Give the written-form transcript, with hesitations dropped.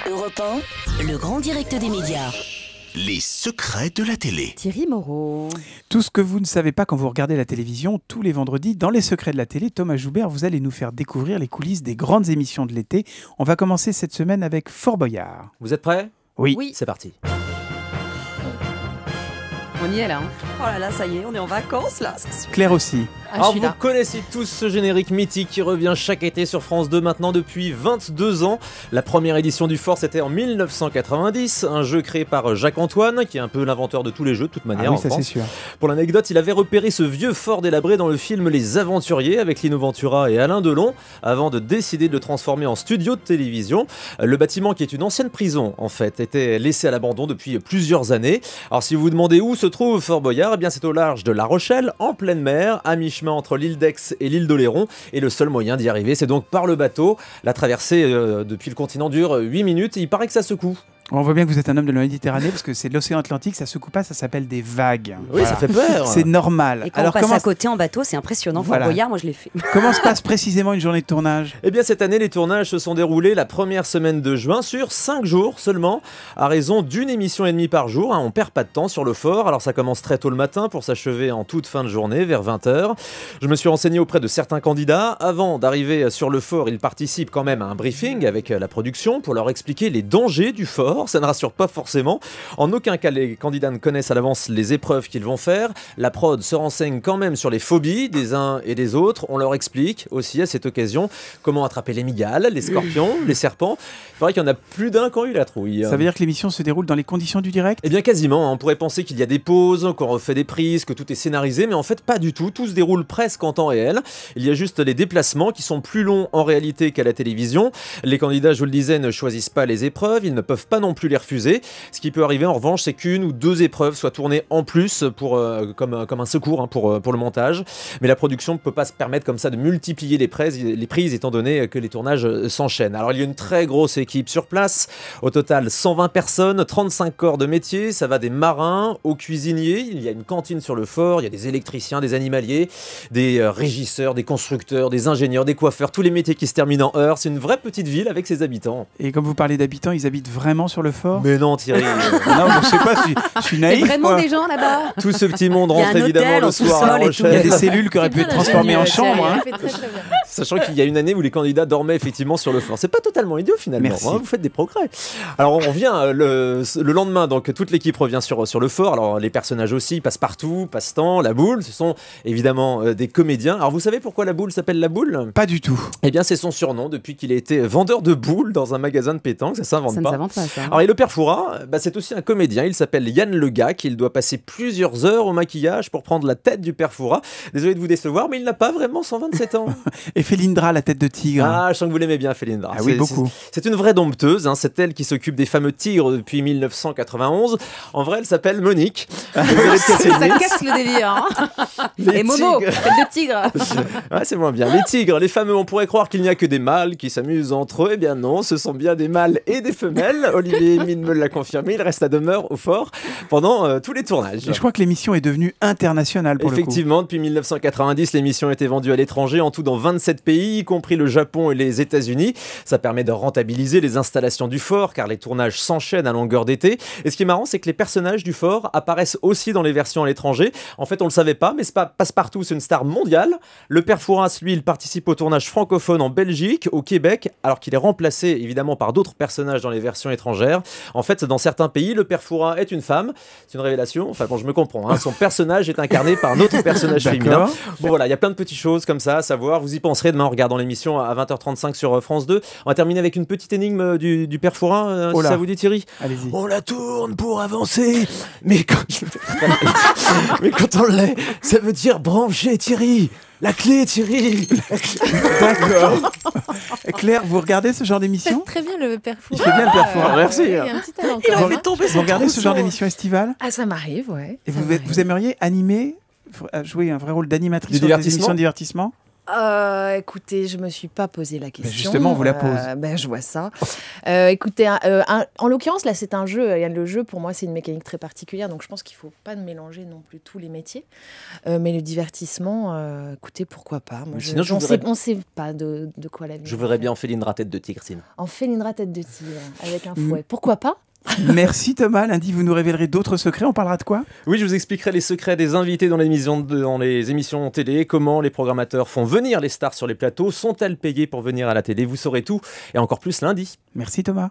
Europe 1, le grand direct des médias. Les secrets de la télé. Thierry Moreau. Tout ce que vous ne savez pas quand vous regardez la télévision, tous les vendredis, dans les secrets de la télé, Thomas Joubert, vous allez nous faire découvrir les coulisses des grandes émissions de l'été. On va commencer cette semaine avec Fort Boyard. Vous êtes prêts? Oui. C'est parti. On y est là. Oh là là, ça y est, on est en vacances là. Claire aussi. Alors vous connaissez tous ce générique mythique qui revient chaque été sur France 2 maintenant depuis 22 ans. La première édition du Fort, c'était en 1990, un jeu créé par Jacques Antoine, qui est un peu l'inventeur de tous les jeux de toute manière. Oui, ça c'est sûr. Pour l'anecdote, il avait repéré ce vieux fort délabré dans le film Les Aventuriers avec Lino Ventura et Alain Delon, avant de décider de le transformer en studio de télévision. Le bâtiment, qui est une ancienne prison en fait, était laissé à l'abandon depuis plusieurs années. Alors si vous vous demandez où se trouve Fort Boyard, eh bien c'est au large de La Rochelle, en pleine mer, à mi-chemin entre l'île d'Aix et l'île d'Oléron, et le seul moyen d'y arriver, c'est donc par le bateau. La traversée depuis le continent dure 8 minutes, et il paraît que ça secoue. On voit bien que vous êtes un homme de la Méditerranée, parce que c'est de l'océan Atlantique, ça secoue pas, ça s'appelle des vagues. Oui, voilà. Ça fait peur. C'est normal. Et quand on passe à côté en bateau, c'est impressionnant. Fort Boyard, moi je l'ai fait. Comment se passe précisément une journée de tournage? Eh bien cette année, les tournages se sont déroulés la première semaine de juin sur 5 jours seulement, à raison d'une émission et demie par jour. On perd pas de temps sur le fort, alors ça commence très tôt le matin pour s'achever en toute fin de journée, vers 20h. Je me suis renseigné auprès de certains candidats. Avant d'arriver sur le fort, ils participent quand même à un briefing avec la production pour leur expliquer les dangers du fort. Ça ne rassure pas forcément. En aucun cas, les candidats ne connaissent à l'avance les épreuves qu'ils vont faire. La prod se renseigne quand même sur les phobies des uns et des autres. On leur explique aussi à cette occasion comment attraper les migales, les scorpions, les serpents. Il paraît qu'il y en a plus d'un qui ont eu la trouille. Ça veut dire que l'émission se déroule dans les conditions du direct? Eh bien quasiment. On pourrait penser qu'il y a des pauses, qu'on refait des prises, que tout est scénarisé, mais en fait pas du tout. Tout se déroule presque en temps réel. Il y a juste les déplacements qui sont plus longs en réalité qu'à la télévision. Les candidats, je vous le disais, ne choisissent pas les épreuves. Ils ne peuvent pas non plus les refuser. Ce qui peut arriver en revanche, c'est qu'une ou deux épreuves soient tournées en plus comme un secours pour le montage. Mais la production ne peut pas se permettre comme ça de multiplier les prises étant donné que les tournages s'enchaînent. Alors il y a une très grosse équipe sur place. Au total, 120 personnes, 35 corps de métier. Ça va des marins aux cuisiniers. Il y a une cantine sur le fort. Il y a des électriciens, des animaliers, des régisseurs, des constructeurs, des ingénieurs, des coiffeurs. Tous les métiers qui se terminent en heure. C'est une vraie petite ville avec ses habitants. Et comme vous parlez d'habitants, ils habitent vraiment sur le fort? Mais non, Thierry. Non, je sais pas, je suis naïf. Il y a vraiment des gens là-bas. Tout ce petit monde rentre évidemment le soir à La Rochelle. Il y a des cellules qui auraient pu être transformées en chambre. Hein. Sachant qu'il y a une année où les candidats dormaient effectivement sur le fort. C'est pas totalement idiot finalement. Merci. Hein, vous faites des progrès. Alors on revient le lendemain, donc toute l'équipe revient sur le fort. Alors les personnages aussi, Passe-Partout, Passe-Temps, La Boule, ce sont évidemment des comédiens. Alors vous savez pourquoi La Boule s'appelle La Boule? Pas du tout. Eh bien c'est son surnom depuis qu'il a été vendeur de boules dans un magasin de pétanque. Ça s'invente pas. Ça ne s'invente pas ça. Alors et le père Fouras, c'est aussi un comédien. Il s'appelle Yann Legac. Il doit passer plusieurs heures au maquillage pour prendre la tête du père Fouras. Désolé de vous décevoir, mais il n'a pas vraiment 127 ans. Et Félindra, la tête de tigre. Ah, je sens que vous l'aimez bien, Félindra. Ah oui, beaucoup. C'est une vraie dompteuse. C'est elle qui s'occupe des fameux tigres depuis 1991. En vrai, elle s'appelle Monique. Ça casse le délire. Hein. Et Momo, tête de tigre. Ouais, c'est moins bien. Les tigres, les fameux, on pourrait croire qu'il n'y a que des mâles qui s'amusent entre eux. Eh bien non, ce sont bien des mâles et des femelles. Olivier Mine me l'a confirmé. Il reste à demeure au fort pendant tous les tournages. Et je crois que l'émission est devenue internationale pour Effectivement, depuis 1990, l'émission a été vendue à l'étranger, en tout dans 27 pays, y compris le Japon et les États-Unis. Ça permet de rentabiliser les installations du fort, car les tournages s'enchaînent à longueur d'été. Et ce qui est marrant, c'est que les personnages du fort apparaissent aussi dans les versions à l'étranger. En fait, on le savait pas, mais Passe-Partout, c'est une star mondiale. Le père Fouras, lui, il participe au tournage francophone en Belgique, au Québec, alors qu'il est remplacé évidemment par d'autres personnages dans les versions étrangères. En fait, dans certains pays, le père Fouras est une femme. C'est une révélation. Enfin bon, je me comprends. Hein. Son personnage est incarné par un autre personnage féminin. Bon voilà, il y a plein de petites choses comme ça à savoir. Vous y penserez demain en regardant l'émission à 20h35 sur France 2. On va terminer avec une petite énigme du père Fouras, si ça vous dit, Thierry. Allez-y. On la tourne pour avancer, mais quand on l'est, ça veut dire brancher, Thierry. La clé, Thierry. D'accord. Claire, vous regardez ce genre d'émission? Très bien le père Fouras. Il fait bien le père Fouras, merci. Il a un petit talent. Il en fait tomber. Vous regardez ce genre d'émission estivale? Ah, ça m'arrive, ouais. Et vous aimeriez animer, jouer un vrai rôle d'animatrice sur des émissions de divertissement? Écoutez, je me suis pas posé la question. justement, on vous la pose. Je vois ça. Écoutez, en l'occurrence, là, c'est un jeu. Le jeu, pour moi, c'est une mécanique très particulière. Donc, je pense qu'il faut pas mélanger non plus tous les métiers. Mais le divertissement, écoutez, pourquoi pas. Moi, Sinon, on sait pas de quoi l'avenir. Je voudrais bien en Félindra tête de tigre, sinon. En Félindra tête de tigre, avec un fouet. Pourquoi pas? Merci Thomas. Lundi, vous nous révélerez d'autres secrets. On parlera de quoi? Oui, je vous expliquerai les secrets des invités dans les émissions télé, comment les programmateurs font venir les stars sur les plateaux, sont-elles payées pour venir à la télé? Vous saurez tout et encore plus lundi. Merci Thomas.